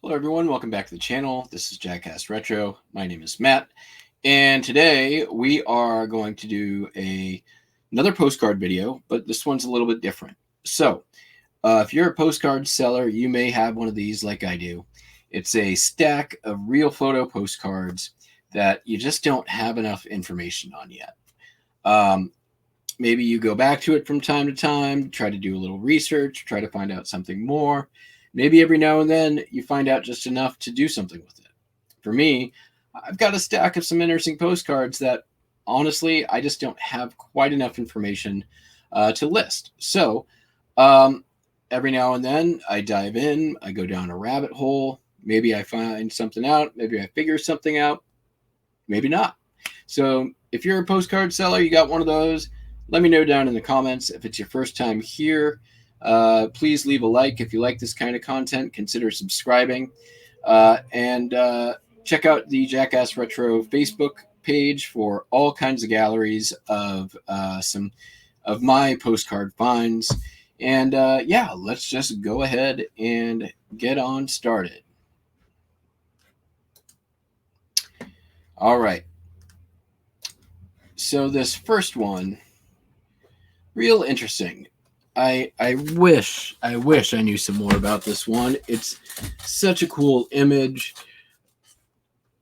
Hello everyone, welcome back to the channel. This is Jackass Retro. My name is Matt, and today we are going to do another postcard video, but this one's a little bit different. So, if you're a postcard seller, you may have one of these like I do. It's a stack of real photo postcards that you just don't have enough information on yet. Maybe you go back to it from time to time, try to do a little research, try to find out something more. Maybe every now and then you find out just enough to do something with it. For me, I've got a stack of some interesting postcards that, honestly, I just don't have quite enough information to list. So every now and then I dive in, I go down a rabbit hole. Maybe I find something out. Maybe I figure something out. Maybe not. So if you're a postcard seller, you got one of those, let me know down in the comments. If it's your first time here, please leave a like. If you like this kind of content, consider subscribing. And check out the Jackass Retro Facebook page for all kinds of galleries of some of my postcard finds. And yeah, let's just go ahead and get on started. All right. So this first one, real interesting. I wish I knew some more about this one. It's such a cool image.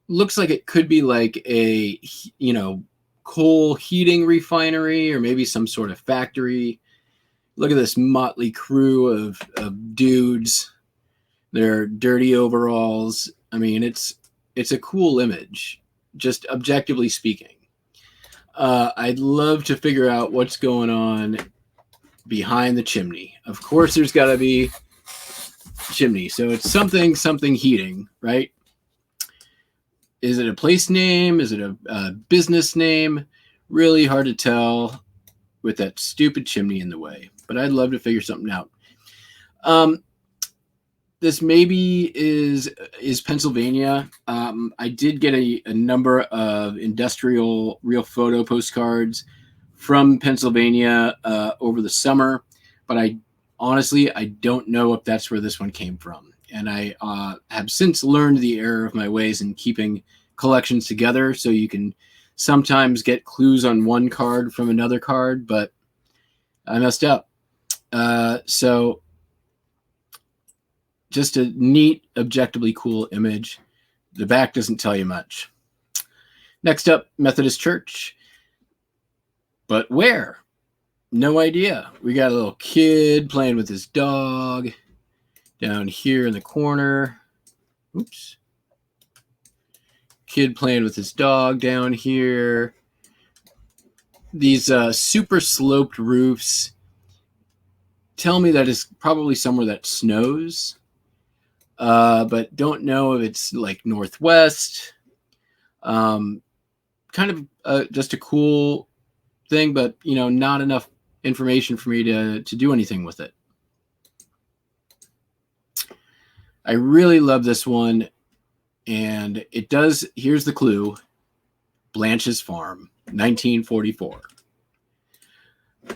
Looks like it could be like a, coal heating refinery or maybe some sort of factory. Look at this motley crew of dudes. Their dirty overalls. I mean, it's a cool image, just objectively speaking. I'd love to figure out what's going on behind the chimney. Of course, there's got to be chimney. So it's something heating, right? Is it a place name? Is it a business name? Really hard to tell with that stupid chimney in the way. But I'd love to figure something out. This maybe is Pennsylvania. I did get a number of industrial real photo postcards from Pennsylvania over the summer, but I don't know if that's where this one came from. And I have since learned the error of my ways in keeping collections together, so you can sometimes get clues on one card from another card, but I messed up. So just a neat, objectively cool image. The back doesn't tell you much. Next up, Methodist Church. But where? No idea. We got a little kid playing with his dog down here in the corner. Oops. Kid playing with his dog down here. These super sloped roofs tell me that it's probably somewhere that snows. But don't know if it's like northwest. Kind of just a cool thing, but not enough information for me to do anything with it. I really love this one, and it does. Here's the clue: Blanche's Farm, 1944.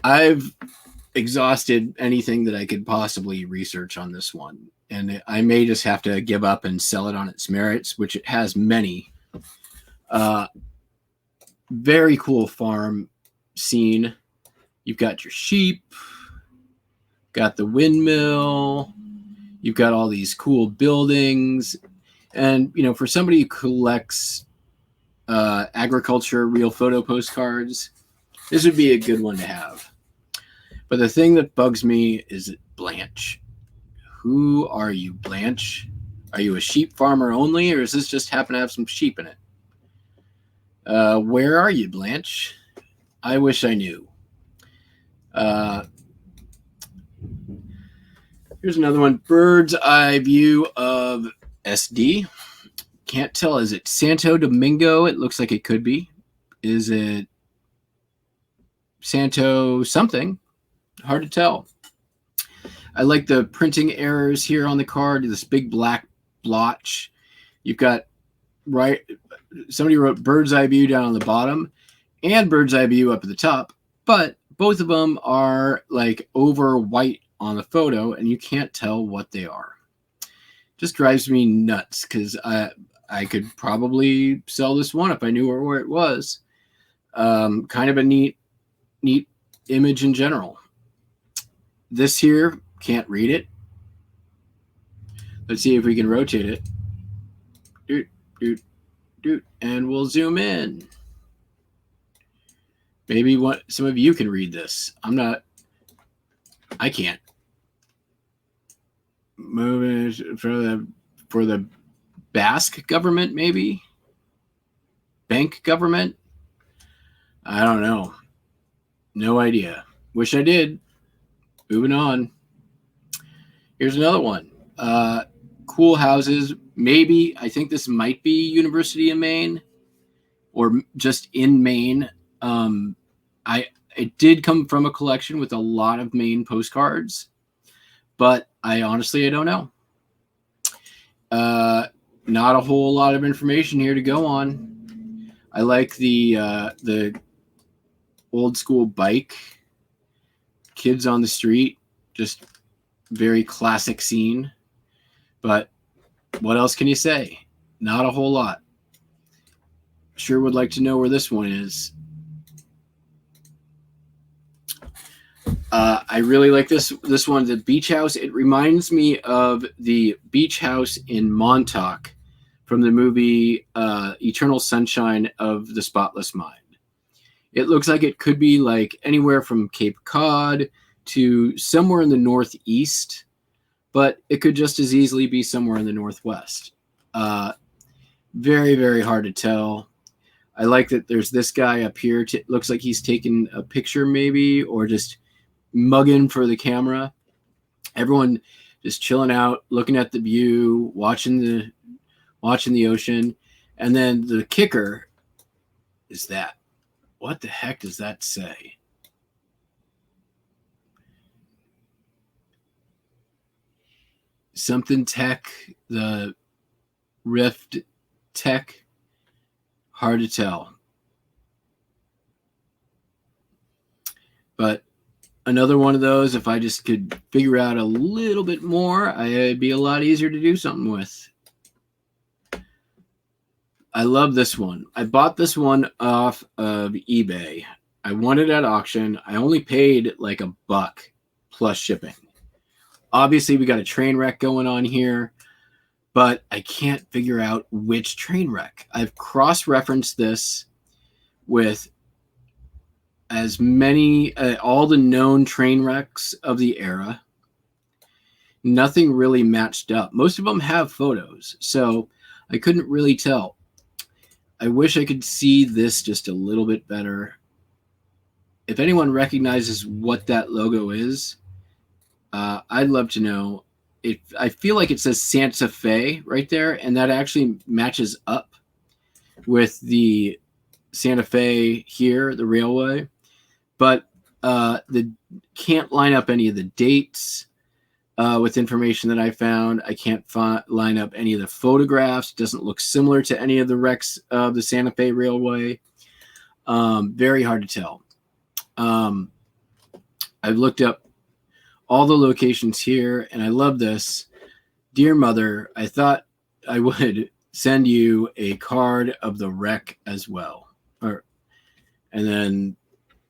I've exhausted anything that I could possibly research on this one, and I may just have to give up and sell it on its merits, which it has many. Very cool farm scene. You've got your sheep, got the windmill, you've got all these cool buildings, and for somebody who collects agriculture real photo postcards, this would be a good one to have. But the thing that bugs me is Blanche. Who are you, Blanche? Are you a sheep farmer only, or does this just happen to have some sheep in it? Where are you, Blanche? I wish I knew. Here's another one. Bird's eye view of SD. Can't tell. Is it Santo Domingo? It looks like it could be. Is it Santo something? Hard to tell. I like the printing errors here on the card. This big black blotch. You've got somebody wrote bird's eye view down on the bottom and bird's eye view up at the top, but both of them are like over white on the photo and you can't tell what they are. Just drives me nuts because I could probably sell this one if I knew where it was. Kind of a neat image in general. This here, can't read it. Let's see if we can rotate it. Doot, doot, doot, and we'll zoom in. Maybe some of you can read this. I can't. Moving for the Basque government, maybe? Bank government? I don't know. No idea. Wish I did. Moving on. Here's another one. Cool houses. Maybe. I think this might be University of Maine or just in Maine. It did come from a collection with a lot of Maine postcards, but I don't know. Not a whole lot of information here to go on. I like the old school bike, kids on the street, just very classic scene. But what else can you say? Not a whole lot. Sure would like to know where this one is. I really like this one, the beach house. It reminds me of the beach house in Montauk from the movie Eternal Sunshine of the Spotless Mind. It looks like it could be like anywhere from Cape Cod to somewhere in the Northeast, but it could just as easily be somewhere in the Northwest. Very, very hard to tell. I like that there's this guy up here. Looks like he's taking a picture maybe, or just mugging for the camera. Everyone just chilling out, looking at the view, watching the ocean. And then the kicker is that. What the heck does that say? Something tech, the Rift tech. Hard to tell. But another one of those, if I just could figure out a little bit more, it'd be a lot easier to do something with. I love this one. I bought this one off of eBay. I won it at auction. I only paid like $1 plus shipping. Obviously, we got a train wreck going on here, but I can't figure out which train wreck. I've cross-referenced this with as many, all the known train wrecks of the era. Nothing really matched up. Most of them have photos, so I couldn't really tell. I wish I could see this just a little bit better. If anyone recognizes what that logo is, I'd love to know. I feel like it says Santa Fe right there, and that actually matches up with the Santa Fe here, the railway. But can't line up any of the dates with information that I found. I can't line up any of the photographs. It doesn't look similar to any of the wrecks of the Santa Fe Railway. Very hard to tell. I've looked up all the locations here, and I love this. Dear Mother, I thought I would send you a card of the wreck as well. And then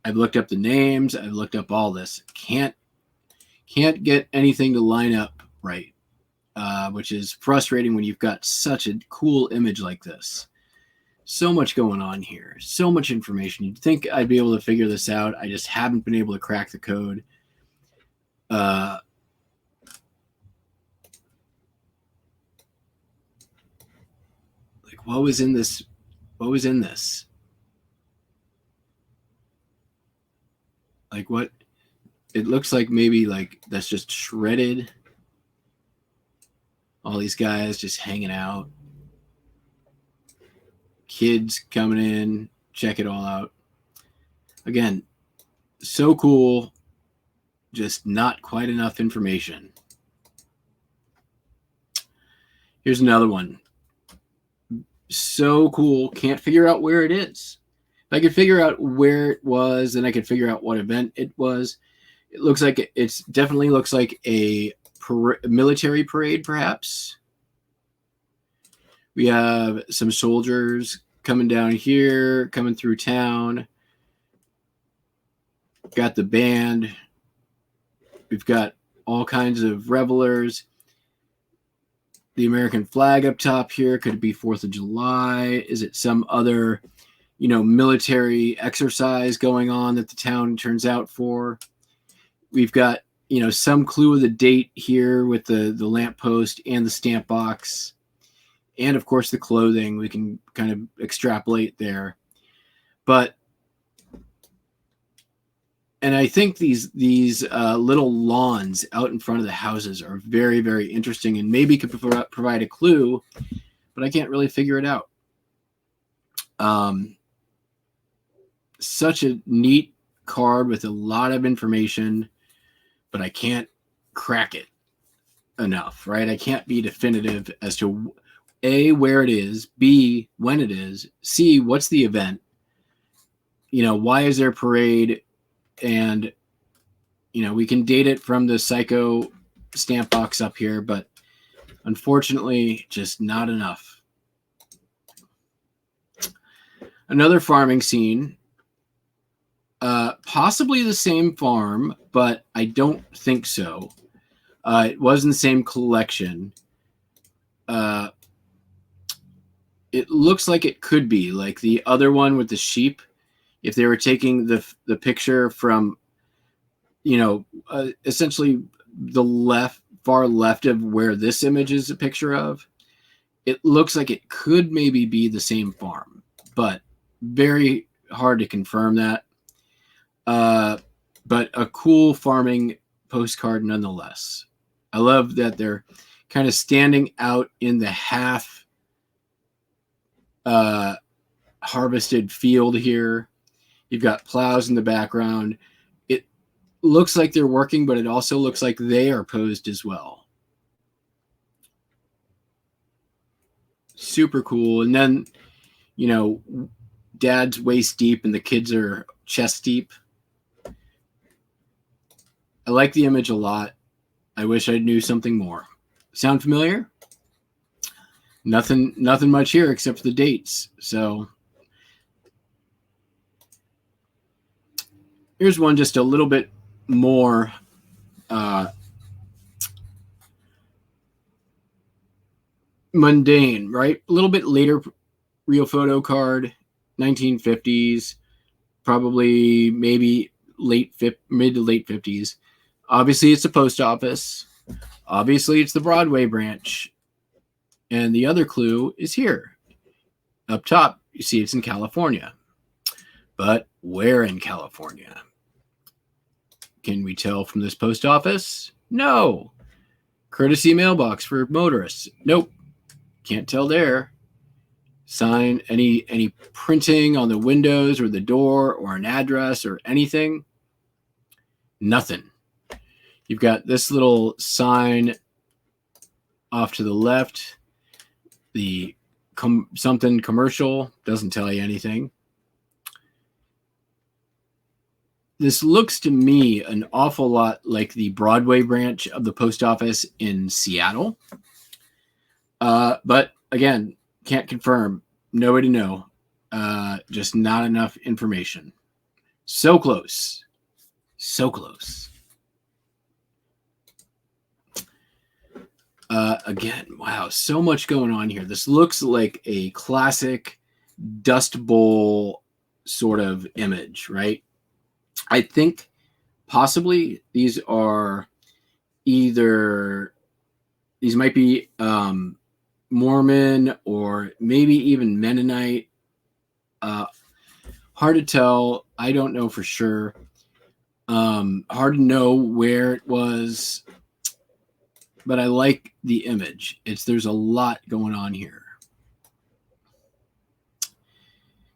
I've looked up the names. I've looked up all this. Can't get anything to line up right, which is frustrating when you've got such a cool image like this. So much going on here. So much information. You'd think I'd be able to figure this out. I just haven't been able to crack the code. Like, what was in this? What was in this? Like, what? It looks like maybe like that's just shredded. All these guys just hanging out. Kids coming in, check it all out. Again, so cool. Just not quite enough information. Here's another one. So cool. Can't figure out where it is. If I could figure out where it was, then I could figure out what event it was. It looks like it definitely looks like a military parade, perhaps. We have some soldiers coming down here, coming through town. Got the band. We've got all kinds of revelers. The American flag up top here. Could it be 4th of July? Is it some other, military exercise going on that the town turns out for? We've got, some clue of the date here with the lamppost and the stamp box. And, of course, the clothing. We can kind of extrapolate there. And I think these little lawns out in front of the houses are very, very interesting and maybe could provide a clue, but I can't really figure it out. Such a neat card with a lot of information, but I can't crack it enough, right? I can't be definitive as to A, where it is, B, when it is, C, what's the event, why is there a parade? And, we can date it from the Psycho stamp box up here, but unfortunately, just not enough. Another farming scene, possibly the same farm, but I don't think so. It was in the same collection. It looks like it could be like the other one with the sheep. If they were taking the picture from, essentially the far left of where this image is a picture of, it looks like it could maybe be the same farm, but very hard to confirm that. But a cool farming postcard nonetheless. I love that they're kind of standing out in the half harvested field here. You've got plows in the background. It looks like they're working, but it also looks like they are posed as well. Super cool. And then, dad's waist deep and the kids are chest deep. I like the image a lot. I wish I knew something more. Sound familiar? Nothing much here except for the dates. So here's one just a little bit more mundane, right? A little bit later real photo card, 1950s, probably maybe mid to late 50s. Obviously, it's the post office. Obviously, it's the Broadway branch. And the other clue is here. Up top, you see it's in California. But where in California? Can we tell from this post office? No. Courtesy mailbox for motorists? Nope. Can't tell there. Sign, any printing on the windows or the door or an address or anything? Nothing. You've got this little sign off to the left. The something commercial doesn't tell you anything. This looks to me an awful lot like the Broadway branch of the post office in Seattle. But again, can't confirm. No way to know. Just not enough information. So close. So close. Again, wow, so much going on here. This looks like a classic Dust Bowl sort of image, right? I think possibly these might be Mormon or maybe even Mennonite. Hard to tell. I don't know for sure. Hard to know where it was, but I like the image. There's a lot going on here.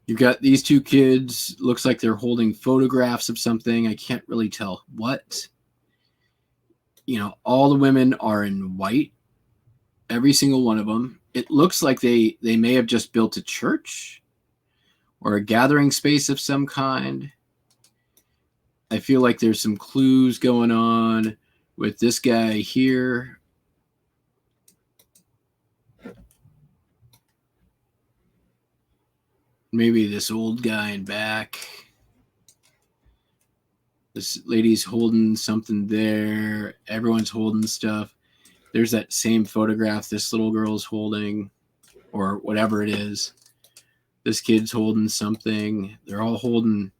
You've got these two kids. Looks like they're holding photographs of something. I can't really tell what. All the women are in white. Every single one of them. It looks like they may have just built a church or a gathering space of some kind. I feel like there's some clues going on with this guy here. Maybe this old guy in back. This lady's holding something there. Everyone's holding stuff. There's that same photograph this little girl's holding, or whatever it is. This kid's holding something. They're all holding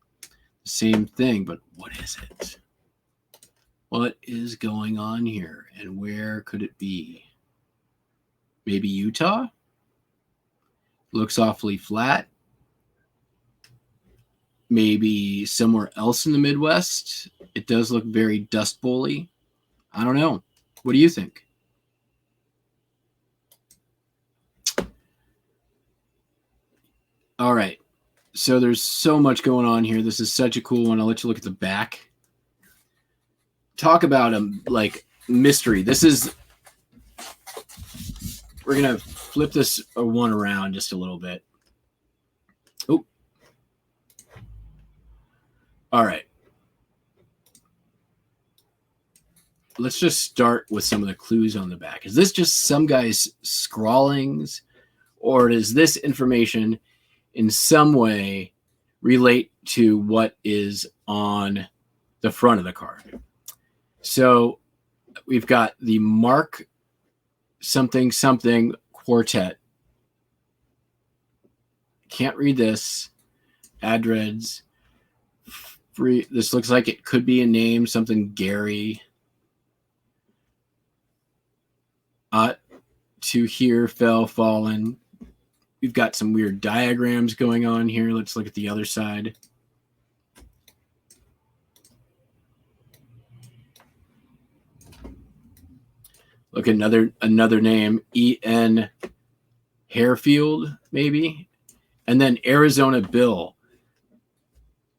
the same thing, but what is it? What is going on here, and where could it be? Maybe Utah? Looks awfully flat. Maybe somewhere else in the Midwest. It does look very Dust Bowl-y. I don't know. What do you think? All right. So there's so much going on here. This is such a cool one. I'll let you look at the back. Talk about like mystery. This is, we're going to flip this one around just a little bit. Oh. All right. Let's just start with some of the clues on the back. Is this just some guy's scrawlings, or does this information in some way relate to what is on the front of the card? So we've got the Mark something something quartet. Can't read this. Adreds. Free. This looks like it could be a name, something Gary. To here, fell, fallen. We've got some weird diagrams going on here. Let's look at the other side. Look, another name, E.N. Harefield, maybe. And then Arizona Bill.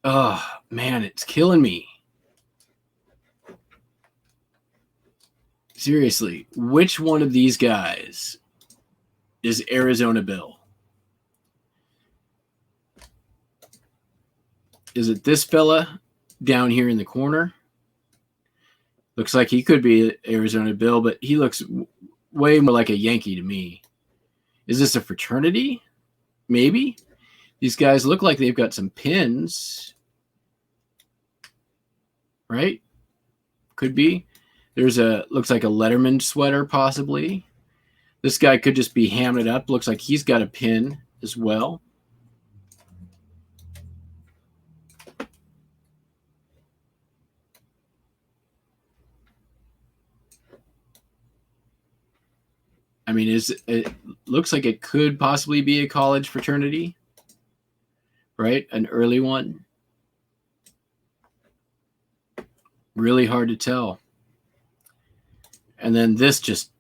Oh, man, it's killing me. Seriously, which one of these guys is Arizona Bill? Is it this fella down here in the corner? Looks like he could be Arizona Bill, but he looks way more like a Yankee to me. Is this a fraternity? Maybe. These guys look like they've got some pins. Right? Could be. There's looks like a Letterman sweater, possibly. This guy could just be hamming it up. Looks like he's got a pin as well. I mean, it looks like it could possibly be a college fraternity, right? An early one. Really hard to tell. And then this just,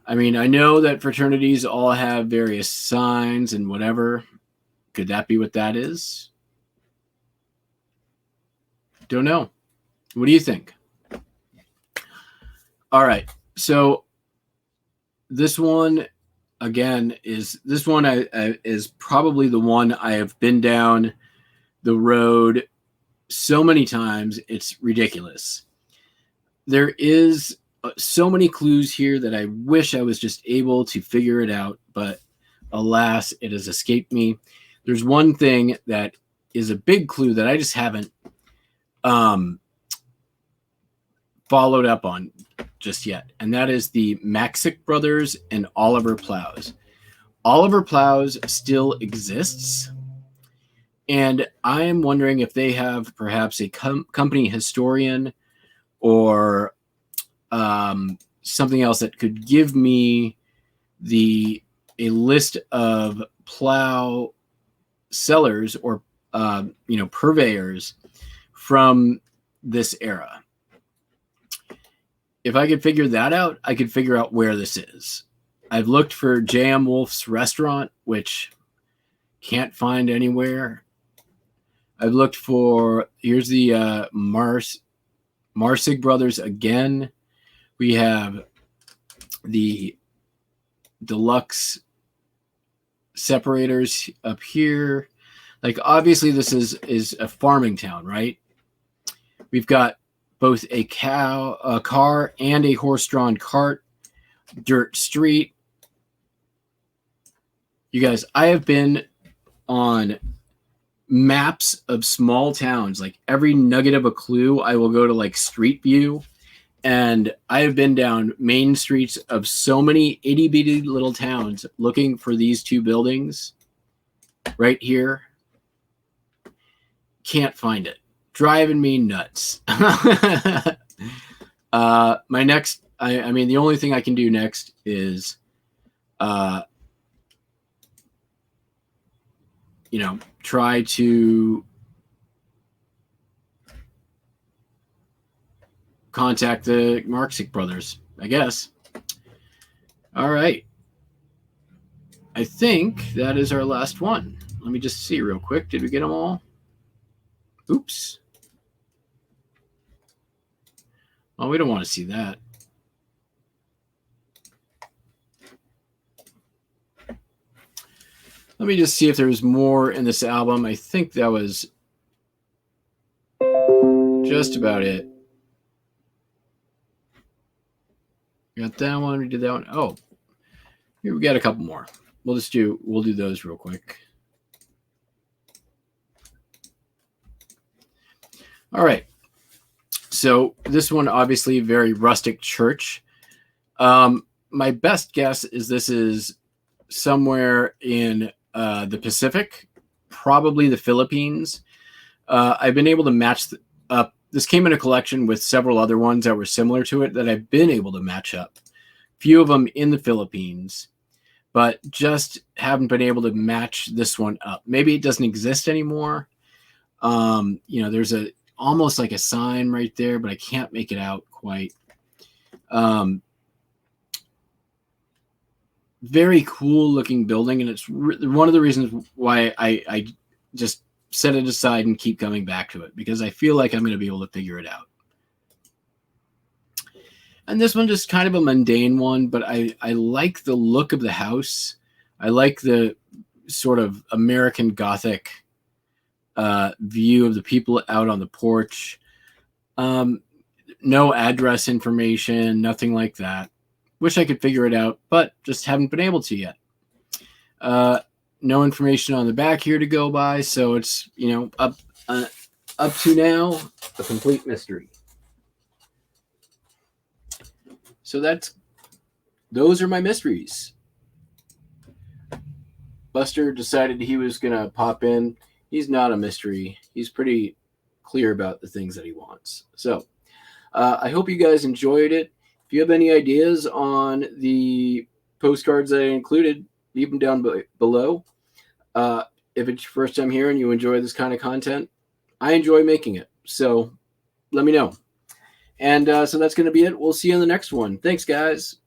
I mean, I know that fraternities all have various signs and whatever. Could that be what that is? Don't know. What do you think? All right. So this one, again, is probably the one I have been down the road so many times, it's ridiculous. There is so many clues here that I wish I was just able to figure it out, but alas, it has escaped me. There's one thing that is a big clue that I just haven't followed up on just yet, and that is the Maxick brothers and Oliver Plows. Oliver Plows still exists. And I am wondering if they have perhaps a company historian or something else that could give me a list of plow sellers or purveyors from this era. If I could figure that out, I could figure out where this is. I've looked for J.M. Wolf's restaurant, which can't find anywhere. I've looked for, here's the Marsick brothers again. We have the deluxe separators up here. Like, obviously this is a farming town, right? We've got both a car and a horse-drawn cart, dirt street. You guys, I have been on maps of small towns. Like every nugget of a clue, I will go to like Street View. And I have been down main streets of so many itty bitty little towns looking for these two buildings right here. Can't find it. Driving me nuts. My next, I mean, the only thing I can do next is, try to contact the Marksick brothers, I guess. All right. I think that is our last one. Let me just see real quick. Did we get them all? Oops. Oh, we don't want to see that. Let me just see if there was more in this album. I think that was just about it. Got that one. We did that one. Oh, here we got a couple more. We'll do those real quick. All right. So this one, obviously, very rustic church. My best guess is this is somewhere in the Pacific, probably the Philippines. I've been able to match up. This came in a collection with several other ones that were similar to it that I've been able to match up. Few of them in the Philippines, but just haven't been able to match this one up. Maybe it doesn't exist anymore. There's almost like a sign right there, but I can't make it out quite. Very cool looking building, and it's one of the reasons why I just set it aside and keep coming back to it, because I feel like I'm going to be able to figure it out. And this one just kind of a mundane one, but I like the look of the house. I like the sort of American Gothic view of the people out on the porch. No address information, nothing like that. Wish I could figure it out, but just haven't been able to yet. No information on the back here to go by, so it's, up to now, a complete mystery. So those are my mysteries. Buster decided he was going to pop in. He's not a mystery. He's pretty clear about the things that he wants. So I hope you guys enjoyed it. If you have any ideas on the postcards that I included, leave them down below. If it's your first time here and you enjoy this kind of content, I enjoy making it. So let me know. And so that's going to be it. We'll see you on the next one. Thanks, guys.